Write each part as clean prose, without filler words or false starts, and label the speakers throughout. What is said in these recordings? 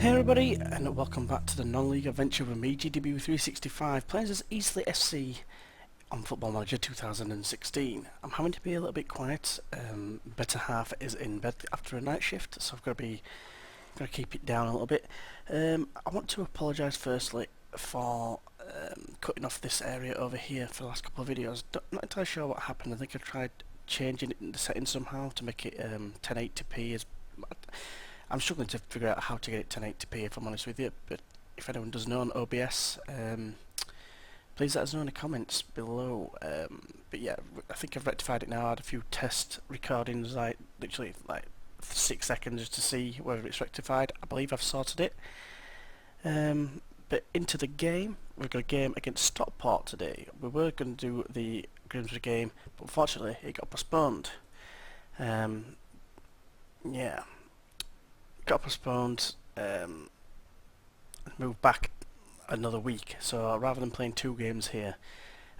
Speaker 1: Hey everybody, and welcome back to the non-league adventure with me, GDB365, playing as Eastleigh FC on Football Manager 2016. I'm having to be a little bit quiet. Better half is in bed after a night shift, so I've got to keep it down a little bit. I want to apologise firstly for cutting off this area over here for the last couple of videos. Not entirely sure what happened. I think I tried changing it in the settings somehow to make it 1080p. I'm struggling to figure out how to get it 1080p if I'm honest with you, but if anyone does know on OBS, please let us know in the comments below. But yeah, I think I've rectified it now. I had a few test recordings, literally 6 seconds just to see whether it's rectified. I believe I've sorted it. But into the game, we've got a game against Stockport today. We were going to do the Grimsby game, but unfortunately it got postponed. Yeah. Got postponed, moved back another week, so rather than playing 2 games here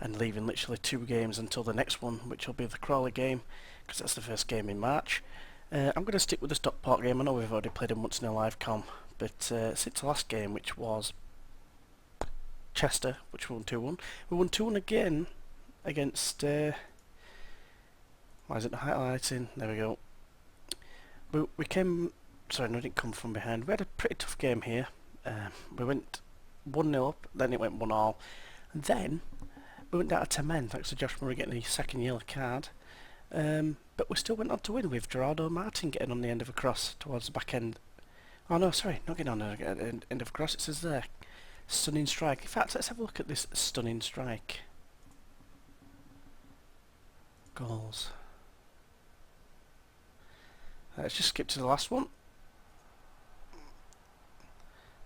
Speaker 1: and leaving literally 2 games until the next one, which will be the Crawley game, because that's the first game in March, I'm going to stick with the Stockport game. I know we've already played them once in a live com, but since the last game, which was Chester, which we won 2-1, we won 2-1 again against, why is it not highlighting? There we go. We came... Sorry, no, it didn't come from behind. We had a pretty tough game here. We went 1-0 up, then it went 1-1, and then we went down to 10 men thanks to Josh Murray getting the second yellow card. But we still went on to win with Gerardo Martin getting on the end of a cross towards the back end. Oh no, sorry, not getting on the end of a cross. It says there, stunning strike. In fact, let's have a look at this stunning strike. Goals. Let's just skip to the last one.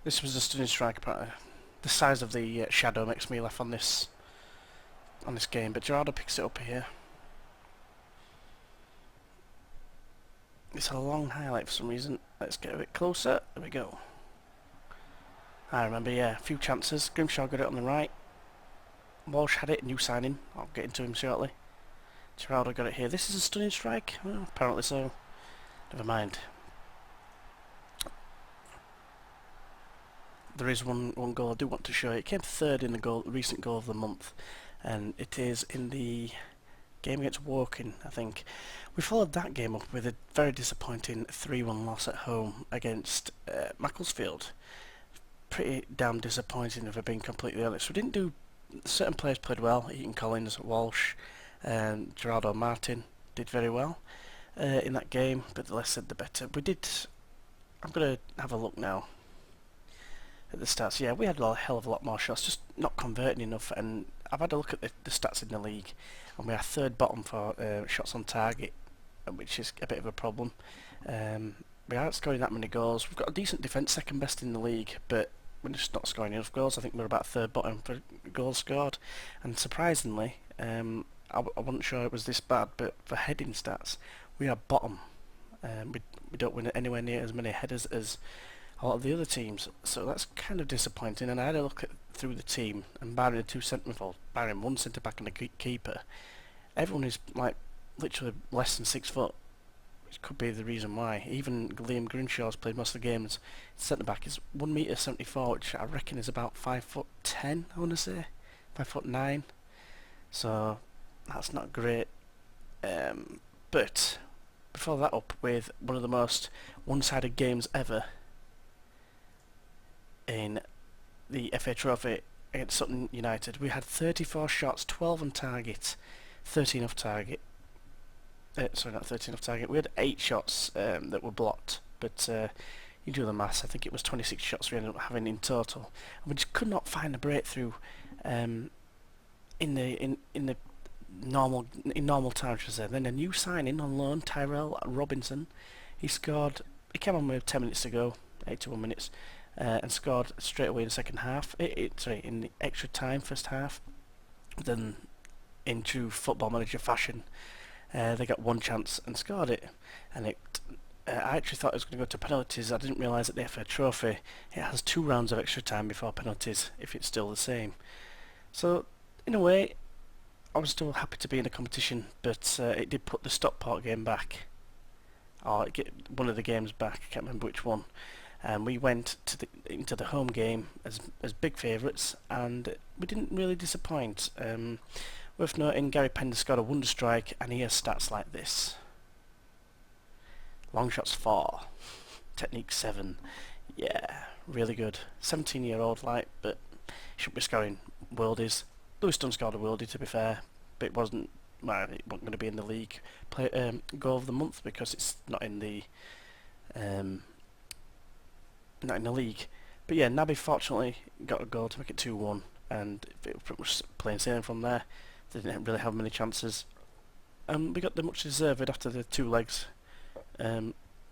Speaker 1: This was a stunning strike, apparently. The size of the shadow makes me laugh on this game, but Gerardo picks it up here. It's a long highlight for some reason. Let's get a bit closer. There we go. I remember, yeah, a few chances. Grimshaw got it on the right. Walsh had it, new signing. I'll get into him shortly. Gerardo got it here. This is a stunning strike? Well, apparently so. Never mind. There is one goal I do want to show you. It came third in the recent goal of the month, and it is in the game against Woking, I think. We followed that game up with a very disappointing 3-1 loss at home against Macclesfield. Pretty damn disappointing if I'm being completely honest. We didn't do... Certain players played well. Eaton Collins, Walsh, and Gerardo Martin did very well in that game, but the less said the better. We did... I'm going to have a look now at the stats. Yeah, we had a hell of a lot more shots, just not converting enough, and I've had a look at the stats in the league, and we are third bottom for shots on target, which is a bit of a problem. We aren't scoring that many goals. We've got a decent defence, second best in the league, but we're just not scoring enough goals. I think we're about third bottom for goals scored, and surprisingly, I wasn't sure it was this bad, but for heading stats, we are bottom. We don't win anywhere near as many headers as a lot of the other teams, so that's kind of disappointing. And I had a look through the team, and barring the 2 centre-midfielders, barring 1 centre-back and a keeper, everyone is like literally less than 6 foot, which could be the reason why. Even Liam Grimshaw's played most of the games. Centre-back is 1m74, which I reckon is about 5'10", I want to say, 5'9". So that's not great. But before that up with one of the most one-sided games ever in the FA Trophy against Sutton United. We had 34 shots, 12 on target, 13 off target. Sorry, not 13 off target. We had 8 shots that were blocked, but you do the maths. I think it was 26 shots we ended up having in total. And we just could not find a breakthrough in normal times. Then a new signing on loan, Tyrell Robinson. He came on with 10 minutes to go, 81 minutes. And scored straight away in the second half. In the extra time, first half. Then, in true Football Manager fashion, they got 1 chance and scored it. And I actually thought it was going to go to penalties. I didn't realise that the FA Trophy, it has 2 rounds of extra time before penalties, if it's still the same. So, in a way, I was still happy to be in the competition, but it did put the Stockport game back. Or one of the games back, I can't remember which one. and we went into the home game as big favourites, and we didn't really disappoint. Worth noting, Gary Pender's got a wonder strike, and he has stats like this: long shots 4, technique 7. Yeah, really good. 17-year-old, like, but should be scoring worldies. Lewis Dunn scored a worldie, to be fair, but it wasn't. Well, it wasn't going to be in the league goal of the month because it's not in the league. But yeah, Naby fortunately got a goal to make it 2-1, and it was pretty much plain sailing from there. They didn't really have many chances. We got the much deserved after the 2 legs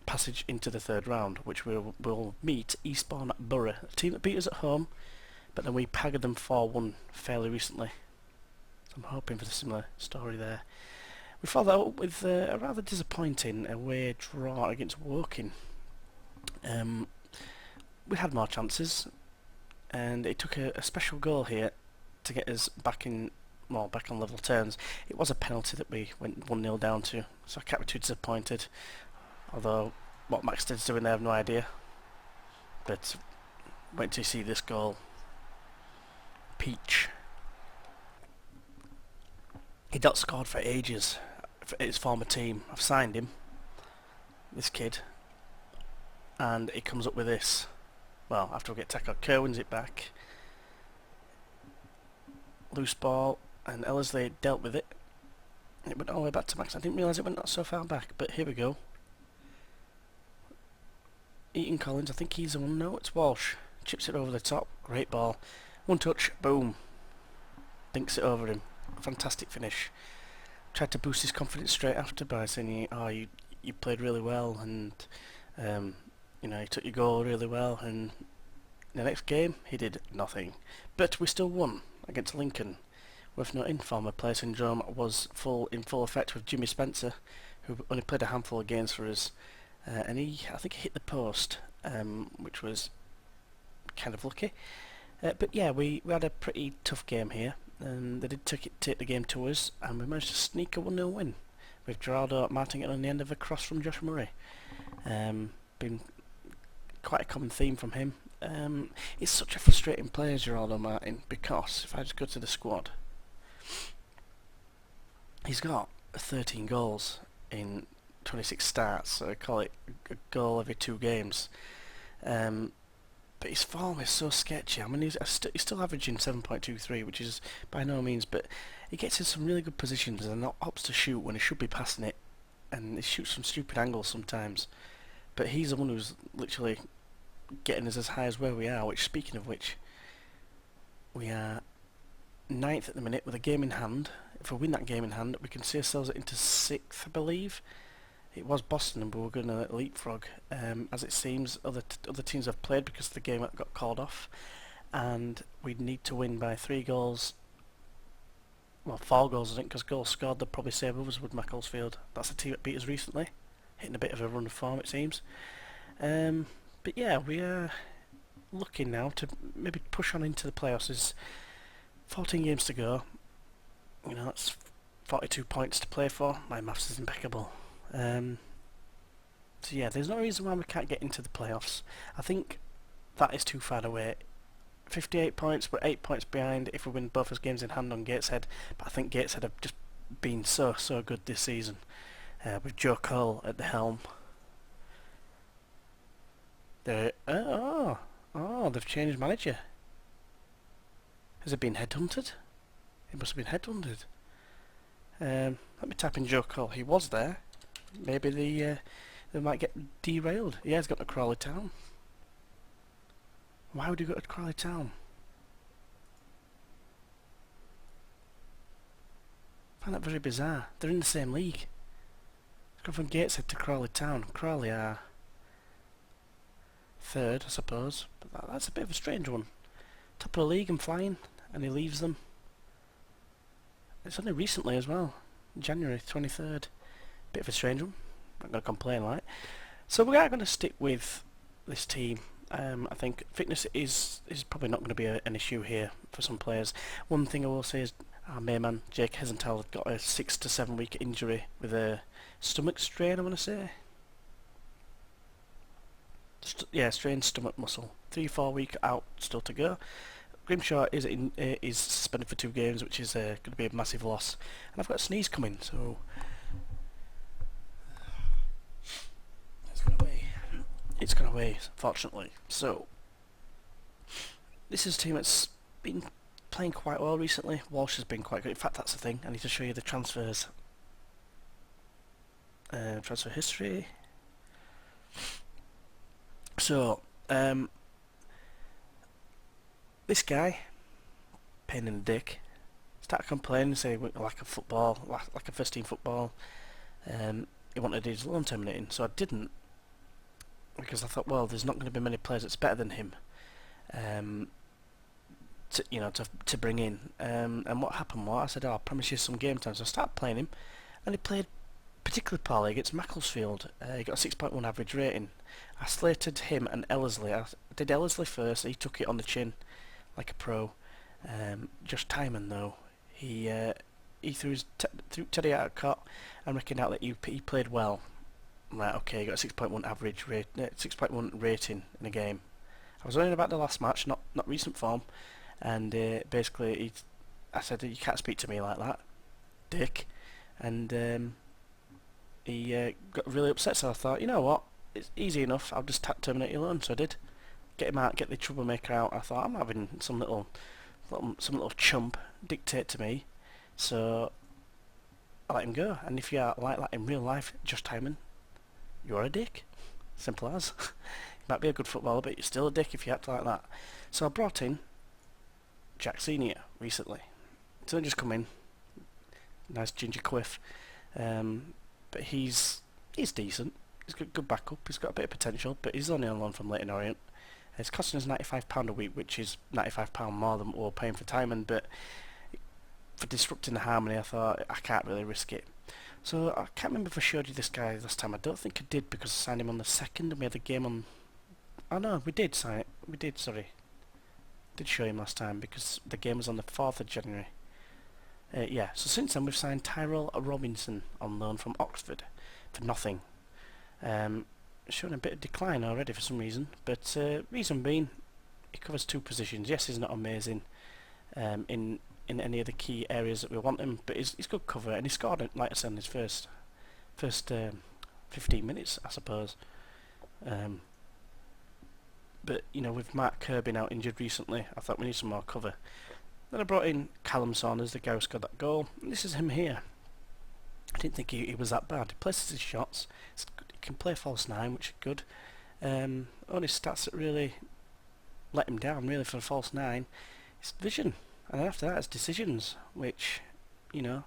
Speaker 1: passage into the third round, which we'll meet Eastbourne Borough, a team that beat us at home, but then we paggered them 4-1 fairly recently. So I'm hoping for a similar story there. We followed that up with a rather disappointing away draw against Woking. We had more chances, and it took a special goal here to get us back on level terms. It was a penalty that we went 1-0 down to, so I can't be too disappointed. Although what Maxted's doing there, I have no idea. But wait till you see this goal. Peach. He'd not scored for ages for his former team. I've signed him, this kid, and he comes up with this. Well, after we get tackled, Kerr wins it back. Loose ball, and Ellerslie dealt with it. It went all the way back to Max. I didn't realise it went so far back, but here we go. Eaton Collins, I think he's the one. No, it's Walsh. Chips it over the top. Great ball. One touch, boom. Dinks it over him. Fantastic finish. Tried to boost his confidence straight after by saying, "Oh, you played really well, and you know, you took your goal really well." And the next game, he did nothing. But we still won against Lincoln. Worth noting, former player syndrome was in full effect with Jimmy Spencer, who only played a handful of games for us. And I think he hit the post, which was kind of lucky. But yeah, we had a pretty tough game here, and they did take the game to us, and we managed to sneak a 1-0 win with Geraldo Martin getting on the end of a cross from Josh Murray. Been quite a common theme from him. He's such a frustrating player, Geraldo Martin, because if I just go to the squad, he's got 13 goals in 26 starts, so I call it a goal every 2 games. But his form is so sketchy. I mean, he's still averaging 7.23, which is by no means, but he gets in some really good positions and opts to shoot when he should be passing it, and he shoots from stupid angles sometimes. But he's the one who's literally getting us as high as where we are, which, speaking of which, we are 9th at the minute with a game in hand. If we win that game in hand, we can see ourselves into 6th, I believe. It was Boston, and we were going to leapfrog. As it seems, other teams have played because the game got called off, and we'd need to win by 3 goals. Well, 4 goals, I think, because goals scored, they'll probably say others would Macclesfield. That's a team that beat us recently, hitting a bit of a run of form, it seems. But yeah, we are looking now to maybe push on into the playoffs. There's 14 games to go. You know, that's 42 points to play for. My maths is impeccable. So yeah, there's no reason why we can't get into the playoffs. I think that is too far away. 58 points, we're 8 points behind if we win both those games in hand on Gateshead, but I think Gateshead have just been so good this season, with Joe Cole at the helm. They've changed manager. Has it been headhunted? It must have been headhunted. Let me type in Joe Cole. He was there. Maybe they might get derailed. Yeah, he's got to Crawley Town. Why would he go to Crawley Town? I find that very bizarre. They're in the same league. He's gone from Gateshead to Crawley Town. Crawley are 3rd, I suppose. But that's a bit of a strange one. Top of the league and flying, and he leaves them. It's only recently as well. January 23rd. Bit of a strange one. Not going to complain, right? So we are going to stick with this team. I think fitness is probably not going to be an issue here for some players. One thing I will say is our main man, Jake Hesenthal, got a 6 to 7 week injury with a stomach strain, I want to say. Yeah, strained stomach muscle. 3-4 week out, still to go. Grimshaw is suspended for 2 games, which is going to be a massive loss. And I've got a sneeze coming, so it's gone away. It's gone away, fortunately. So this is a team that's been playing quite well recently. Walsh has been quite good. In fact, that's the thing. I need to show you the transfers. Transfer history. So, this guy, pain in the dick, started complaining, saying lack of football, lack of first team football. He wanted his loan terminating, so I didn't, because I thought, well, there's not going to be many players that's better than him, to bring in. And what happened was, I said, oh, I'll promise you some game time. So I started playing him, and he played particularly poorly against Macclesfield. He got a 6.1 average rating. I slated him and Ellerslie. I did Ellerslie first. He took it on the chin like a pro. Josh Timon, though, he threw Teddy out of cot and reckoned out that he played well. Right, okay, he got a 6.1 average 6.1 rating in a game. I was learning about the last match, not recent form, and basically I said, you can't speak to me like that, dick, and he got really upset. So I thought, you know what, it's easy enough. I'll just terminate your loan. So I did. Get him out, get the troublemaker out. I thought, I'm having some little chump dictate to me, so I let him go. And if you are like that in real life, Josh Timon, you're a dick. Simple as. You might be a good footballer, but you're still a dick if you act like that. So I brought in Jack Senior recently. So just come in, nice ginger quiff, but he's decent. He's got good backup. He's got a bit of potential, but he's only on loan from Leyton Orient. It's costing us £95 a week, which is £95 more than what we're paying for Timon, but for disrupting the harmony, I thought I can't really risk it. So I can't remember if I showed you this guy last time. I don't think I did, because I signed him on the 2nd and we had the game on... Oh no, we did sign it. We did, sorry. Did show him last time because the game was on the 4th of January. Yeah, so since then we've signed Tyrell Robinson on loan from Oxford for nothing. Showing a bit of decline already for some reason, but reason being, he covers 2 positions. Yes, he's not amazing in any of the key areas that we want him, but he's good cover, and he scored, like I said, in his first 15 minutes, I suppose. But you know, with Mark Kirby now injured recently, I thought we need some more cover. Then I brought in Callum Saunders, the guy who scored that goal, and this is him here. I didn't think he was that bad. He places his shots. He can play false 9, which is good. Only stats that really let him down, really, for a false 9, is vision. And then after that, it's decisions, which, you know,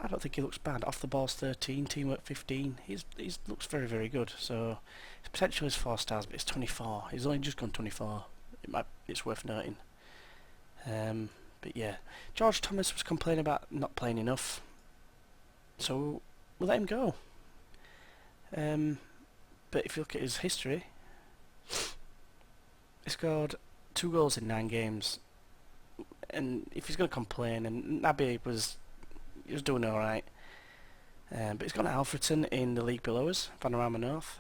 Speaker 1: I don't think he looks bad. Off the ball's 13, teamwork 15. He looks very, very good. So his potential is 4 stars, but it's 24. He's only just gone 24. It's worth noting. But yeah, George Thomas was complaining about not playing enough, so we'll let him go. But if you look at his history, he scored 2 goals in 9 games. And if he's going to complain, and Naby was doing alright, but he's gone to Alfreton in the league below us, Vanarama North,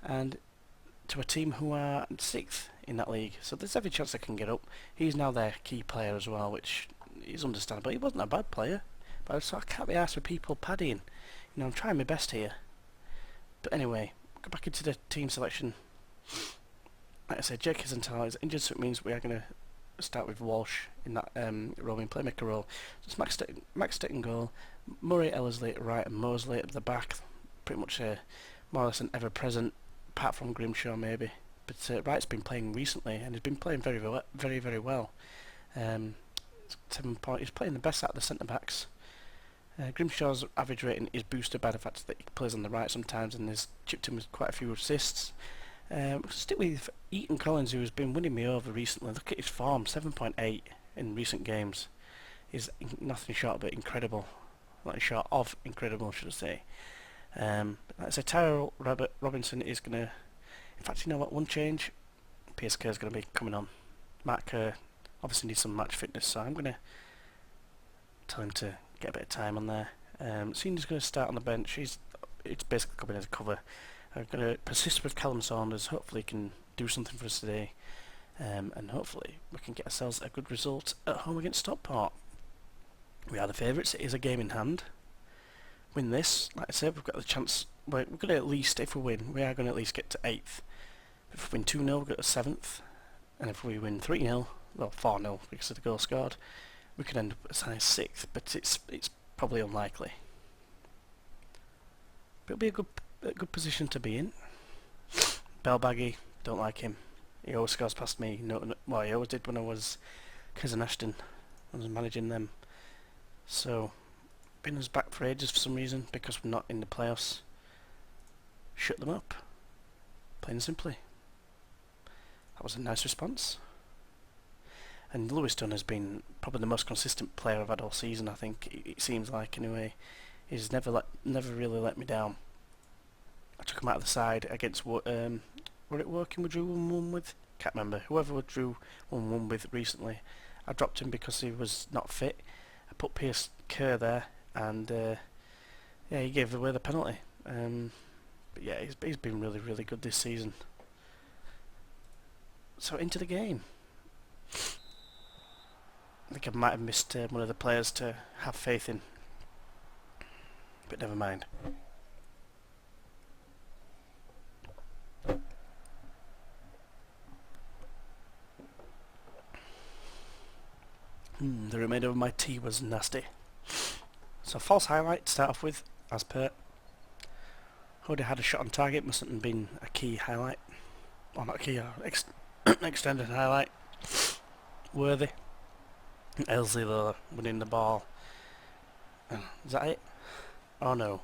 Speaker 1: and to a team who are 6th in that league, so there's every chance they can get up. He's now their key player as well, which is understandable. He wasn't a bad player, but so I can't be asked for people paddying. You know, I'm trying my best here. But anyway, go back into the team selection. Like I said, Jake Hisenthal is injured, so it means we are going to start with Walsh in that roaming playmaker role. So it's Max Stetton goal, Murray, Ellerslie at right, and Mosley at the back. Pretty much more or less an ever-present, apart from Grimshaw maybe. But Wright's been playing recently, and he's been playing very, very well. 7 point. He's playing the best out of the centre backs. Grimshaw's average rating is boosted by the fact that he plays on the right sometimes, and has chipped in with quite a few assists. Stick with Eaton Collins, who has been winning me over recently. Look at his form, 7.8 in recent games. Is nothing short of incredible. Not short of incredible, should I say. Like I said, Tyrell Robinson is going to... In fact, you know what, one change, PSK is going to be coming on. Mark Kerr obviously needs some match fitness, so I'm going to tell him to get a bit of time on there. Senior's going to start on the bench. It's basically coming as a cover. I'm going to persist with Callum Saunders. Hopefully he can do something for us today. And hopefully we can get ourselves a good result at home against Stockport. We are the favourites. It is a game in hand. Win this, like I said, we've got the chance. We're going to at least, if we win, we are going to at least get to 8th. If we win 2-0, we go to 7th. And if we win 3-0, well 4-0 because of the goal scored, we could end up as high as 6th. But it's probably unlikely. But it'll be a good position to be in. Bellbaggy, don't like him. He always scores past me. No, well, he always did when I was Curzon Ashton. I was managing them. So, been us back for ages for some reason because we're not in the playoffs. Shut them up. Plain and simply. That was a nice response. And Lewis Dunn has been probably the most consistent player I've had all season. I think it seems like anyway. He's never really let me down. I took him out of the side against what were it Woking we drew 1-1 with? Can't remember. Whoever we drew 1-1 with recently. I dropped him because he was not fit. I put Pierce Kerr there, and yeah, he gave away the penalty. But yeah, he's been really good this season. So into the game. I think I might have missed one of the players to have faith in, but never mind. The remainder of my tea was nasty. So false highlight to start off with, as per. Hoda had a shot on target, mustn't have been a key highlight. Or not key, extended highlight. Worthy. Elsie though, winning the ball. Is that it? Oh no.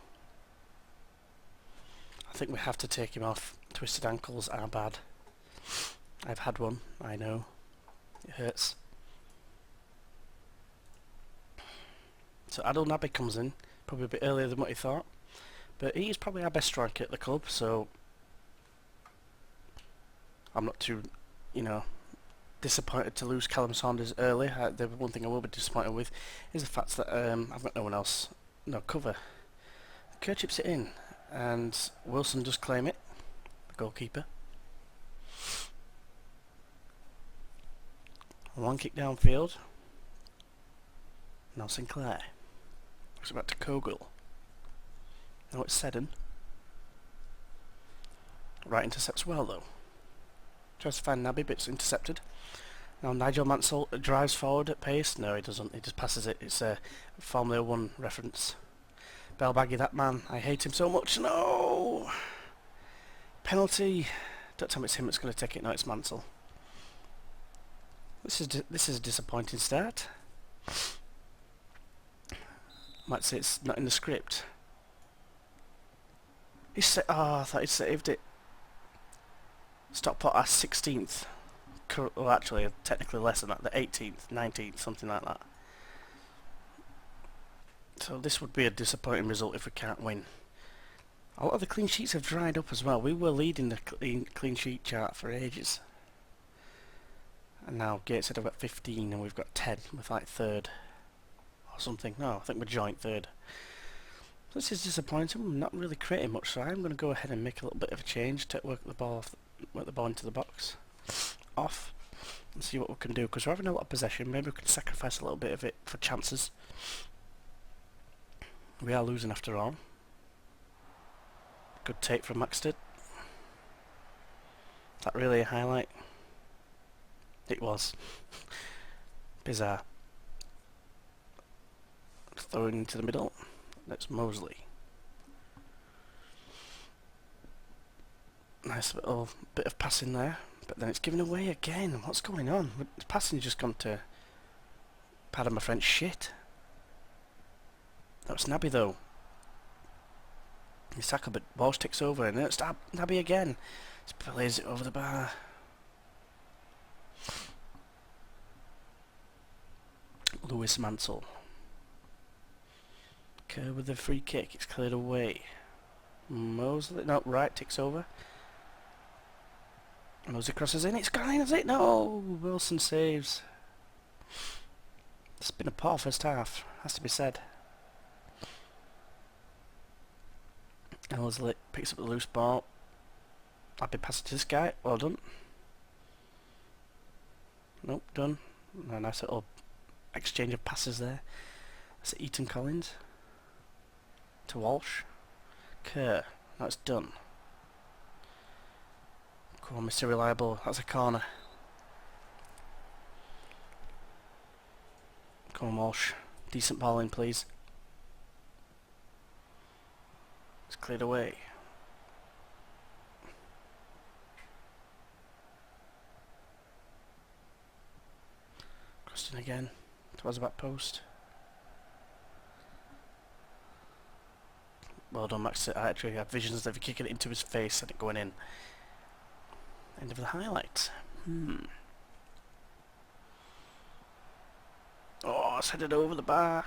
Speaker 1: I think we have to take him off. Twisted ankles are bad. I've had one, I know. It hurts. So Adil Nabi comes in, probably a bit earlier than what he thought. But he is probably our best striker at the club, so I'm not too, disappointed to lose Callum Saunders early. The one thing I will be disappointed with is the fact that I've got no one else, no cover. Kerr chips it in, and Wilson does claim it, the goalkeeper. One kick downfield. Now Sinclair. Looks back to Kogel. Now it's Seddon. Right intercepts well though. Tries to find Naby, but it's intercepted. Now Nigel Mansell drives forward at pace. No, he doesn't. He just passes it. It's a Formula 1 reference. Bellbaggy, that man. I hate him so much. No! Penalty. Don't tell me it's him that's going to take it. No, it's Mansell. This is a disappointing start. Might say it's not in the script. I thought he'd saved it. Stockport are 16th. Well, actually, technically less than that. The 18th, 19th, something like that. So this would be a disappointing result if we can't win. A lot of the clean sheets have dried up as well. We were leading the clean sheet chart for ages. And now Gateshead have got 15 and we've got 10 with like third. Or something. No, I think we're joint third. This is disappointing. We're not really creating much, so I'm going to go ahead and make a little bit of a change to work the ball into the box. Off. And see what we can do, because we're having a lot of possession. Maybe we can sacrifice a little bit of it for chances. We are losing after all. Good take from Maxted. Is that really a highlight? It was. Bizarre. Throwing into the middle. That's Mosley. Nice little bit of passing there, but then it's given away again. What's going on? The passing just gone to, pardon my French, shit. That was Naby though. He's tackled, but Walsh takes over, and then it's Naby again. Just plays it over the bar. Lewis Mansell. Kerr with the free kick, it's cleared away. Mosley, no, Wright takes over. Mosley crosses in, it's gone in, is it? No! Wilson saves. It's been a poor first half, has to be said. Mosley picks up the loose ball. I'll be passing to this guy. Well done. Nope, done. A nice little exchange of passes there. That's Ethan Collins to Walsh. Kerr. Now it's done. Come on, Mr. Reliable. That's a corner. Come on, Walsh. Decent ball in, please. It's cleared away. Crossed in again. Towards the back post. Well done, Max. I actually had visions of kicking it into his face and it going in. End of the highlight. Oh, it's headed over the bar.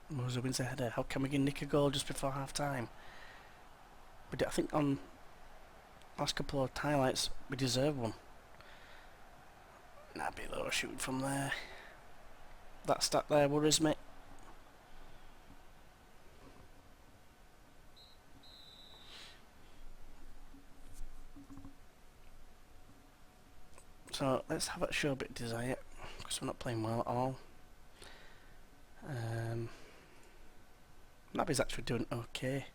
Speaker 1: Moser wins a header. How can we get nick a goal just before half time? But I think on last couple of highlights we deserve one. Naby though, shooting from there. That stat there worries me. So let's have it show a bit of desire, because we're not playing well at all. Naby's actually doing okay.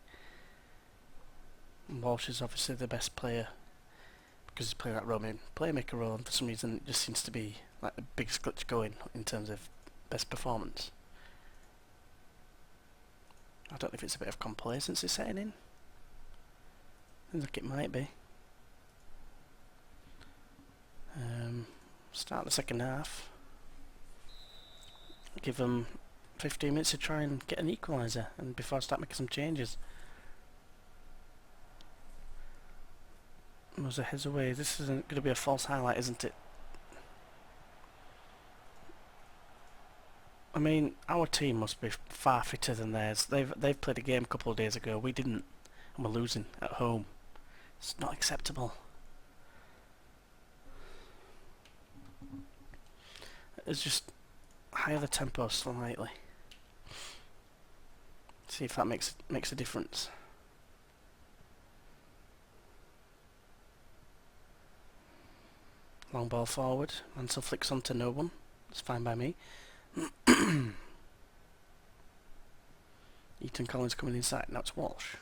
Speaker 1: Walsh is obviously the best player because he's playing that Roman playmaker role, and for some reason it just seems to be like the biggest glitch going in terms of best performance. I don't know if it's a bit of complacency setting in. Seems like it might be. Start the second half. Give them 15 minutes to try and get an equaliser, and before I start making some changes. Moser heads away. This isn't going to be a false highlight, isn't it? I mean, our team must be far fitter than theirs. They've played a game a couple of days ago. We didn't, and we're losing at home. It's not acceptable. It's just higher the tempo slightly. See if that makes a difference. Long ball forward. Mansell flicks on to no one. It's fine by me. Ethan Collins coming inside. Now it's Walsh.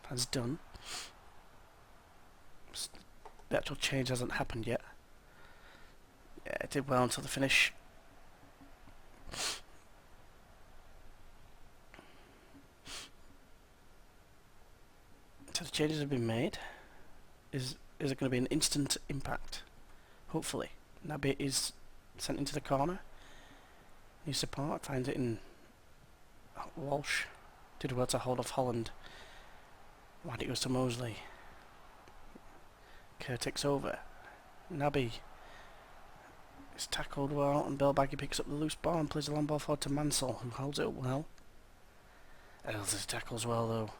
Speaker 1: That's done. The actual change hasn't happened yet. Yeah, it did well until the finish. So the changes have been made. Is it going to be an instant impact? Hopefully. Naby is sent into the corner. New support, finds it in Walsh. Did well to hold off Holland. Why it goes to Mosley. Kerr takes over. Naby is tackled well, and Belbaggy picks up the loose ball and plays the long ball forward to Mansell, who holds it up well. Ellis tackles well though.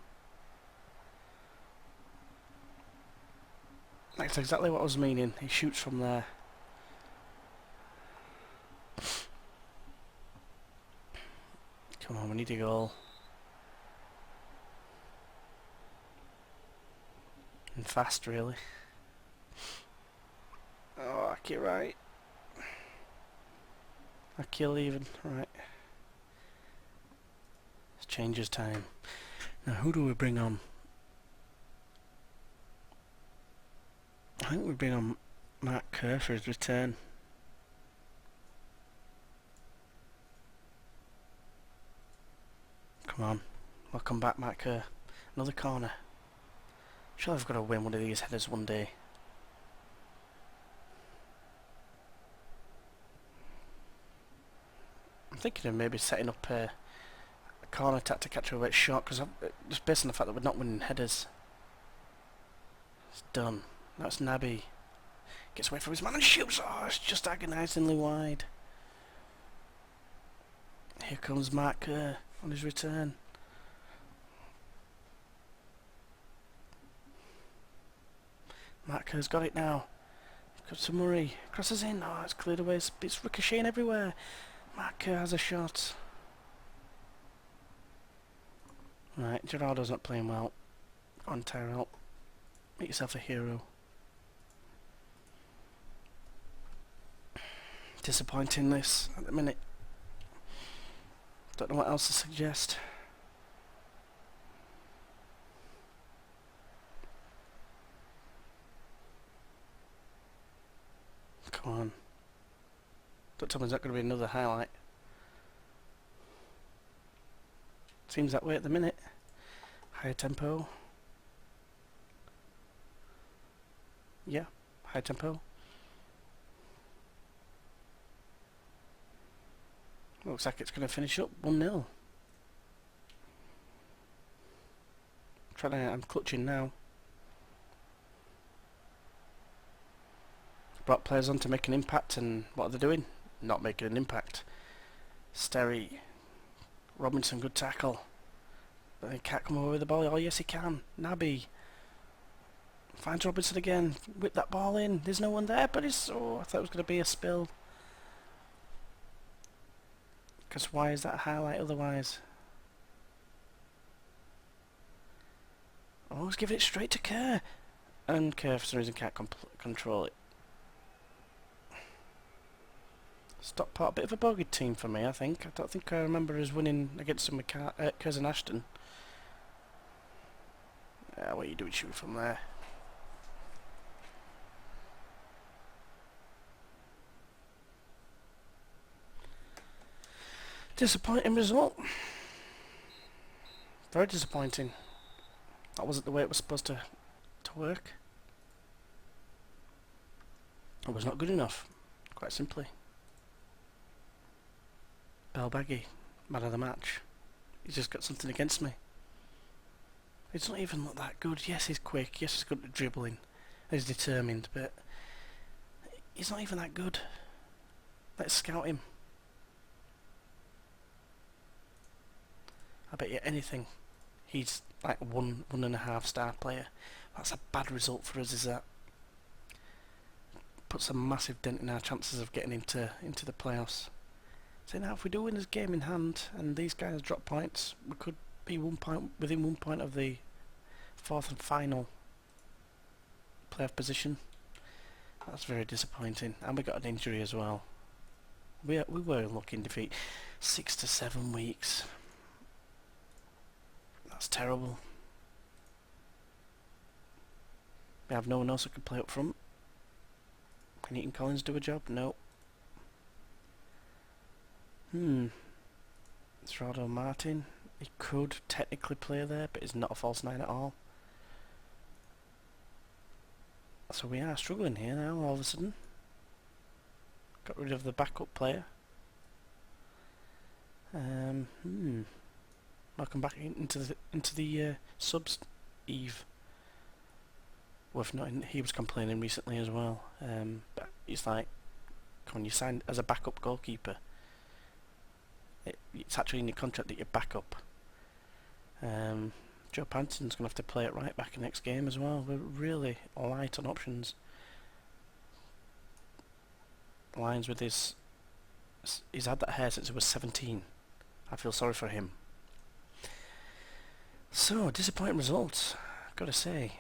Speaker 1: That's exactly what I was meaning. He shoots from there. Come on, we need a goal. And fast, really. Oh, Aki, right. Aki leaving, right. It's changes time. Now, who do we bring on? I think we bring on Mark Kerr for his return. Come on. Welcome back, Mark Kerr. Another corner. Sure, I've got to win one of these headers one day. I'm thinking of maybe setting up a corner attack to catch a bit short, because just based on the fact that we're not winning headers. It's done. That's Naby. Gets away from his man and shoots. Oh, it's just agonisingly wide. Here comes Mark Kerr on his return. Mark Kerr's got it now. Got to Murray. Crosses in. Oh, it's cleared away. It's ricocheting everywhere. Mark Kerr has a shot. Right, Gerardo's not playing well. Go on, Tyrell. Make yourself a hero. Disappointing this at the minute. Don't know what else to suggest. Come on. Don't tell me there's not going to be another highlight. Seems that way at the minute. Higher tempo. Yeah, high tempo. Looks like it's going to finish up 1-0. I'm clutching now. Brought players on to make an impact, and what are they doing? Not making an impact. Sterry. Robinson, good tackle. But he can't come away with the ball. Oh yes he can. Naby. Finds Robinson again. Whip that ball in. There's no one there, but it's... Oh, I thought it was going to be a spill. Because why is that a highlight otherwise? Oh, he's giving it straight to Kerr. And Kerr for some reason can't control it. Stockport, a bit of a bogey team for me, I think. I don't think I remember us winning against some Curzon Ashton. What are you doing shooting from there? Disappointing result. Very disappointing. That wasn't the way it was supposed to work. It was not good enough, quite simply. Belbaggy, man of the match. He's just got something against me. He's not even that good. Yes, he's quick. Yes, he's good at dribbling. He's determined, but he's not even that good. Let's scout him. I bet you anything he's like 1.5 star player. That's a bad result for us, is that? Puts a massive dent in our chances of getting into the playoffs. So now if we do win this game in hand and these guys drop points, we could be within 1 point of the 4th and final playoff position. That's very disappointing. And we got an injury as well. We were looking defeat 6 to 7 weeks. That's terrible. We have no one else who could play up front. Can Eaton Collins do a job? No. Gerardo Martin. He could technically play there, but he's not a false 9 at all. So we are struggling here now, all of a sudden. Got rid of the backup player. Welcome back into the subs, Eve. Worth noting, he was complaining recently as well. But it's like, come on, you signed as a backup goalkeeper. It's actually in your contract that you're backup. Joe Panton's going to have to play it right back next game as well. We're really light on options. Lines with his... He's had that hair since he was 17. I feel sorry for him. So, disappointing results, I've got to say.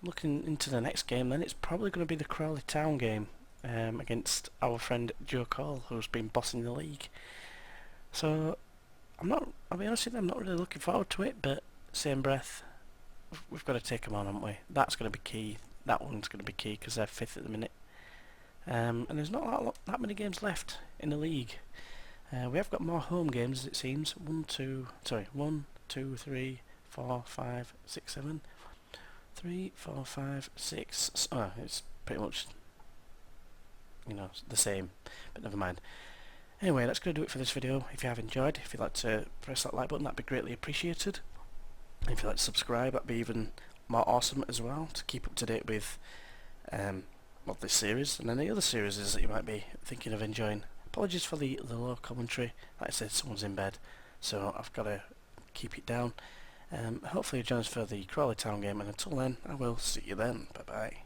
Speaker 1: Looking into the next game then, it's probably going to be the Crawley Town game against our friend Joe Cole, who's been bossing the league. So, I'll be honest with you, I'm not really looking forward to it, but same breath, we've got to take them on, haven't we? That's going to be key. That one's going to be key because they're 5th at the minute. And there's not that many games left in the league. We have got more home games, it seems. 1, 2, 3, 4, 5, 6, 7. 3, 4, 5, 6. Oh, it's pretty much, you know, the same, but never mind. Anyway, that's going to do it for this video. If you have enjoyed, if you'd like to press that like button, that'd be greatly appreciated. If you'd like to subscribe, that'd be even more awesome as well, to keep up to date with well, this series and any other series that you might be thinking of enjoying. Apologies for the low commentary. Like I said, someone's in bed, so I've got to keep it down. Hopefully you join us for the Crawley Town game, and until then, I will see you then. Bye bye.